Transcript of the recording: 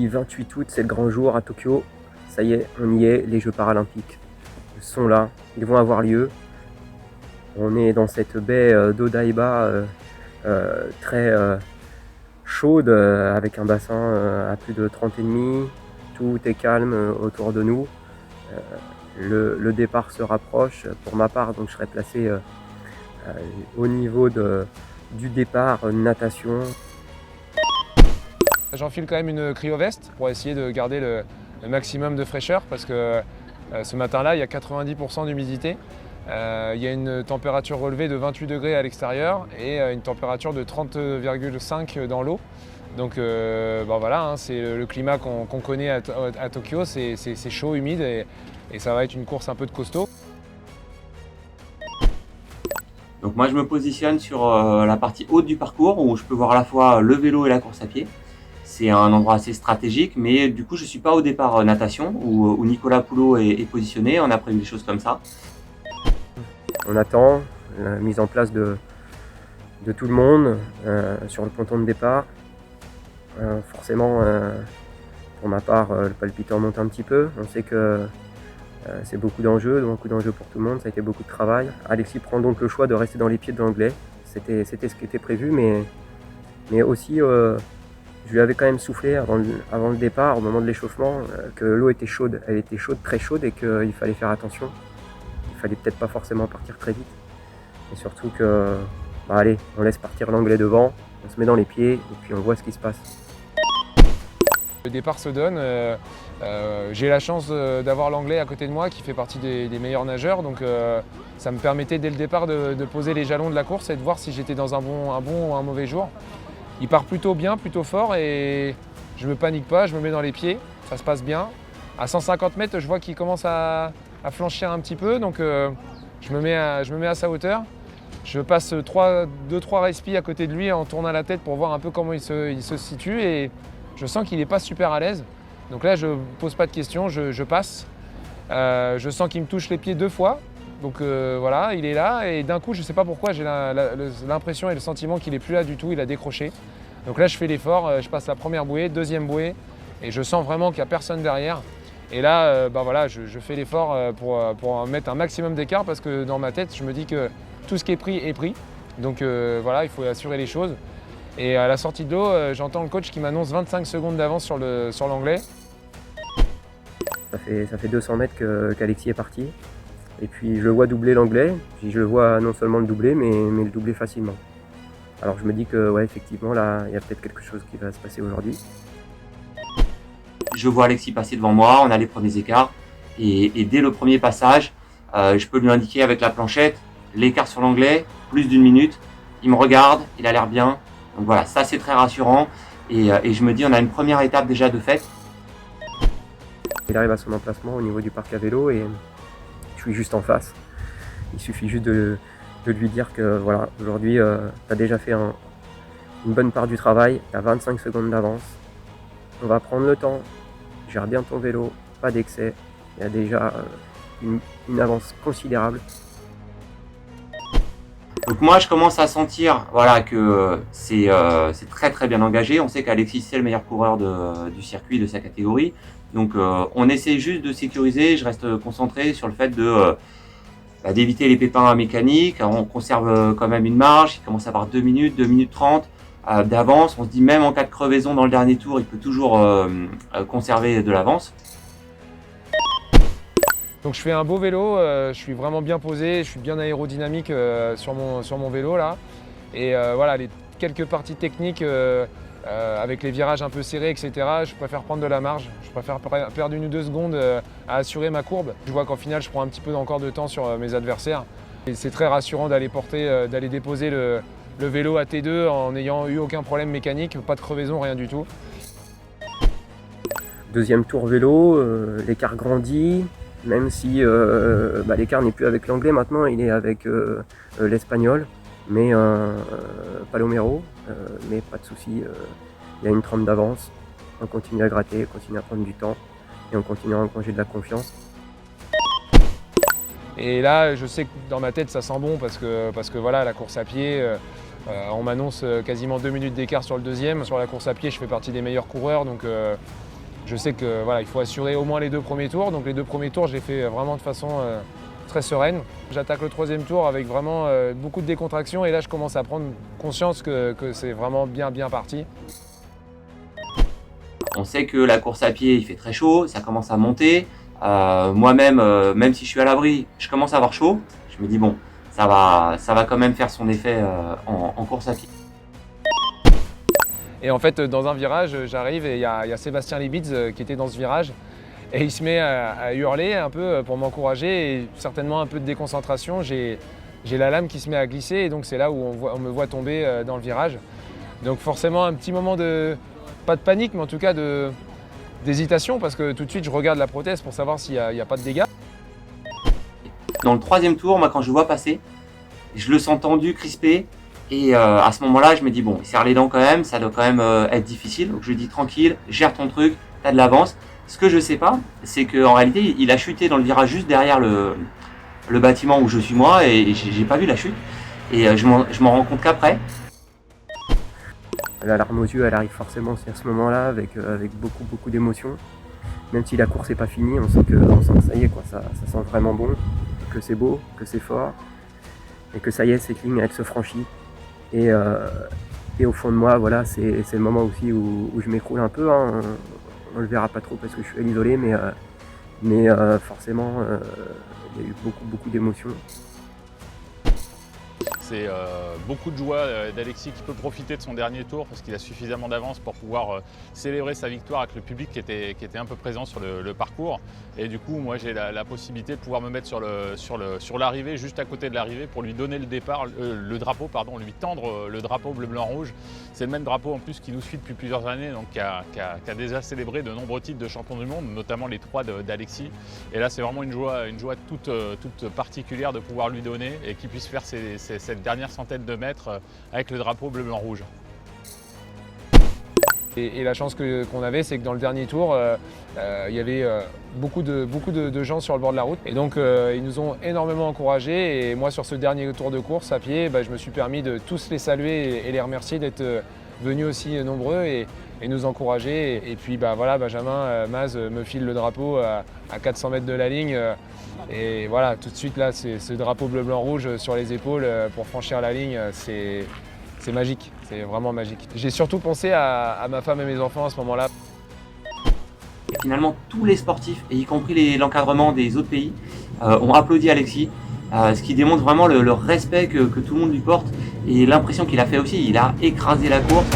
Jeudi 28 août, c'est le grand jour à Tokyo. Ça y est, on y est, les Jeux paralympiques sont là, ils vont avoir lieu. On est dans cette baie d'Odaiba très chaude, avec un bassin à plus de 30,5. Tout est calme autour de nous. Le départ se rapproche. Pour ma part, donc, je serai placé au niveau du départ natation. J'enfile quand même une cryo-veste pour essayer de garder le maximum de fraîcheur parce que ce matin-là, il y a 90% d'humidité. Il y a une température relevée de 28 degrés à l'extérieur et une température de 30,5 dans l'eau. Donc voilà, hein, c'est le climat qu'on connaît à Tokyo, c'est chaud, humide et ça va être une course un peu de costaud. Donc moi je me positionne sur la partie haute du parcours où je peux voir à la fois le vélo et la course à pied. C'est un endroit assez stratégique, mais du coup je ne suis pas au départ natation où Nicolas Poulot est positionné, on a prévu des choses comme ça. On attend la mise en place de tout le monde sur le ponton de départ. Forcément, pour ma part, le palpitant monte un petit peu. On sait que c'est beaucoup d'enjeux pour tout le monde, ça a été beaucoup de travail. Alexis prend donc le choix de rester dans les pieds de l'Anglais. C'était ce qui était prévu, mais aussi je lui avais quand même soufflé avant le départ, au moment de l'échauffement, que l'eau était chaude. Elle était chaude, très chaude, et qu'il fallait faire attention. Il fallait peut-être pas forcément partir très vite. Et surtout que, allez, on laisse partir l'Anglais devant, on se met dans les pieds, et puis on voit ce qui se passe. Le départ se donne. J'ai la chance d'avoir l'Anglais à côté de moi qui fait partie des meilleurs nageurs. Donc ça me permettait dès le départ de poser les jalons de la course et de voir si j'étais dans un bon ou un mauvais jour. Il part plutôt bien, plutôt fort et je ne me panique pas, je me mets dans les pieds, ça se passe bien. À 150 mètres, je vois qu'il commence à flanchir un petit peu, donc je me mets à sa hauteur. Je passe 2-3 respi à côté de lui en tournant la tête pour voir un peu comment il se situe et je sens qu'il n'est pas super à l'aise. Donc là, je ne pose pas de questions, je passe. Je sens qu'il me touche les pieds 2 fois. Donc voilà, il est là et d'un coup, je ne sais pas pourquoi, j'ai l'impression et le sentiment qu'il n'est plus là du tout, il a décroché. Donc là, je fais l'effort, je passe la première bouée, deuxième bouée et je sens vraiment qu'il n'y a personne derrière. Et là, voilà, je fais l'effort pour mettre un maximum d'écart parce que dans ma tête, je me dis que tout ce qui est pris est pris. Donc voilà, il faut assurer les choses. Et à la sortie de l'eau, j'entends le coach qui m'annonce 25 secondes d'avance sur l'Anglais. Ça fait 200 mètres qu'Alexis est parti. Et puis je le vois doubler l'Anglais. Puis je le vois non seulement le doubler, mais le doubler facilement. Alors je me dis que ouais, effectivement, là, il y a peut-être quelque chose qui va se passer aujourd'hui. Je vois Alexis passer devant moi, on a les premiers écarts. Et dès le premier passage, je peux lui indiquer avec la planchette l'écart sur l'Anglais, plus d'1 minute. Il me regarde, il a l'air bien. Donc voilà, ça c'est très rassurant. Et je me dis, on a une première étape déjà de faite. Il arrive à son emplacement au niveau du parc à vélo et je suis juste en face. Il suffit juste de lui dire que voilà, aujourd'hui, tu as déjà fait une bonne part du travail, tu as 25 secondes d'avance. On va prendre le temps, gère bien ton vélo, pas d'excès. Il y a déjà une avance considérable. Donc moi, je commence à sentir voilà, que c'est très très bien engagé. On sait qu'Alexis, c'est le meilleur coureur du circuit, de sa catégorie. Donc on essaie juste de sécuriser. Je reste concentré sur le fait d'éviter les pépins mécaniques. On conserve quand même une marge. Il commence à avoir 2 minutes, 2 minutes 30 d'avance. On se dit même en cas de crevaison dans le dernier tour, il peut toujours conserver de l'avance. Donc je fais un beau vélo, je suis vraiment bien posé, je suis bien aérodynamique sur mon vélo là. Et voilà, les quelques parties techniques avec les virages un peu serrés, etc., je préfère prendre de la marge. Je préfère perdre 1 ou 2 secondes à assurer ma courbe. Je vois qu'en finale, je prends un petit peu encore de temps sur mes adversaires. Et c'est très rassurant d'aller déposer le vélo à T2 en n'ayant eu aucun problème mécanique, pas de crevaison, rien du tout. Deuxième tour vélo, l'écart grandit. Même si l'écart n'est plus avec l'Anglais maintenant, il est avec l'Espagnol, mais Palomero, mais pas de souci, il y a une trempe d'avance, on continue à gratter, on continue à prendre du temps et on continue à engranger de la confiance. Et là, je sais que dans ma tête, ça sent bon parce que voilà, la course à pied, on m'annonce quasiment 2 minutes d'écart sur le deuxième. Sur la course à pied, je fais partie des meilleurs coureurs, donc Je sais que voilà, il faut assurer au moins les 2 premiers tours. Donc les 2 premiers tours, je les fais vraiment de façon très sereine. J'attaque le 3e tour avec vraiment beaucoup de décontraction et là je commence à prendre conscience que c'est vraiment bien parti. On sait que la course à pied, il fait très chaud, ça commence à monter. Moi-même, même si je suis à l'abri, je commence à avoir chaud. Je me dis bon, ça va quand même faire son effet en course à pied. Et en fait, dans un virage, j'arrive et il y a Sébastien Libitz qui était dans ce virage. Et il se met à hurler un peu pour m'encourager et certainement un peu de déconcentration. J'ai la lame qui se met à glisser et donc c'est là où on me voit tomber dans le virage. Donc forcément un petit moment pas de panique, mais en tout cas d'hésitation parce que tout de suite je regarde la prothèse pour savoir s'il n'y a pas de dégâts. Dans le 3e tour, moi quand je le vois passer, je le sens tendu, crispé. Et à ce moment-là, je me dis bon, il serre les dents quand même, ça doit quand même être difficile. Donc je lui dis tranquille, gère ton truc, t'as de l'avance. Ce que je sais pas, c'est qu'en réalité, il a chuté dans le virage juste derrière le bâtiment où je suis moi et j'ai pas vu la chute. Et je m'en rends compte qu'après. La larme aux yeux, elle arrive forcément aussi à ce moment-là avec beaucoup d'émotions. Même si la course n'est pas finie, on sent que ça y est, quoi, ça sent vraiment bon, que c'est beau, que c'est fort et que ça y est, cette ligne elle se franchit. Et au fond de moi, voilà, c'est le moment aussi où je m'écroule un peu. Hein. On le verra pas trop parce que je suis à l'isolé, mais forcément, il y a eu beaucoup d'émotions. C'est beaucoup de joie d'Alexis qui peut profiter de son dernier tour parce qu'il a suffisamment d'avance pour pouvoir célébrer sa victoire avec le public qui était un peu présent sur le parcours. Et du coup, moi, j'ai la possibilité de pouvoir me mettre sur l'arrivée, juste à côté de l'arrivée, pour lui donner le drapeau, lui tendre le drapeau bleu-blanc-rouge. C'est le même drapeau en plus qui nous suit depuis plusieurs années, donc qui a déjà célébré de nombreux titres de champion du monde, notamment les 3 d'Alexis. Et là, c'est vraiment une joie toute particulière de pouvoir lui donner et qu'il puisse faire cette dernière centaine de mètres avec le drapeau bleu-blanc-rouge. Et la chance qu'on avait, c'est que dans le dernier tour, il y avait beaucoup de gens sur le bord de la route. Et donc, ils nous ont énormément encouragés. Et moi, sur ce dernier tour de course à pied, je me suis permis de tous les saluer et les remercier d'être venus aussi nombreux et nous encourager. Et puis, voilà, Benjamin Maz me file le drapeau à 400 mètres de la ligne. Et voilà, tout de suite, là, c'est ce drapeau bleu-blanc-rouge sur les épaules pour franchir la ligne. C'est magique, c'est vraiment magique. J'ai surtout pensé à ma femme et mes enfants à ce moment-là. Et finalement, tous les sportifs, et y compris l'encadrement des autres pays, ont applaudi Alexis, ce qui démontre vraiment le respect que tout le monde lui porte et l'impression qu'il a fait aussi. Il a écrasé la course.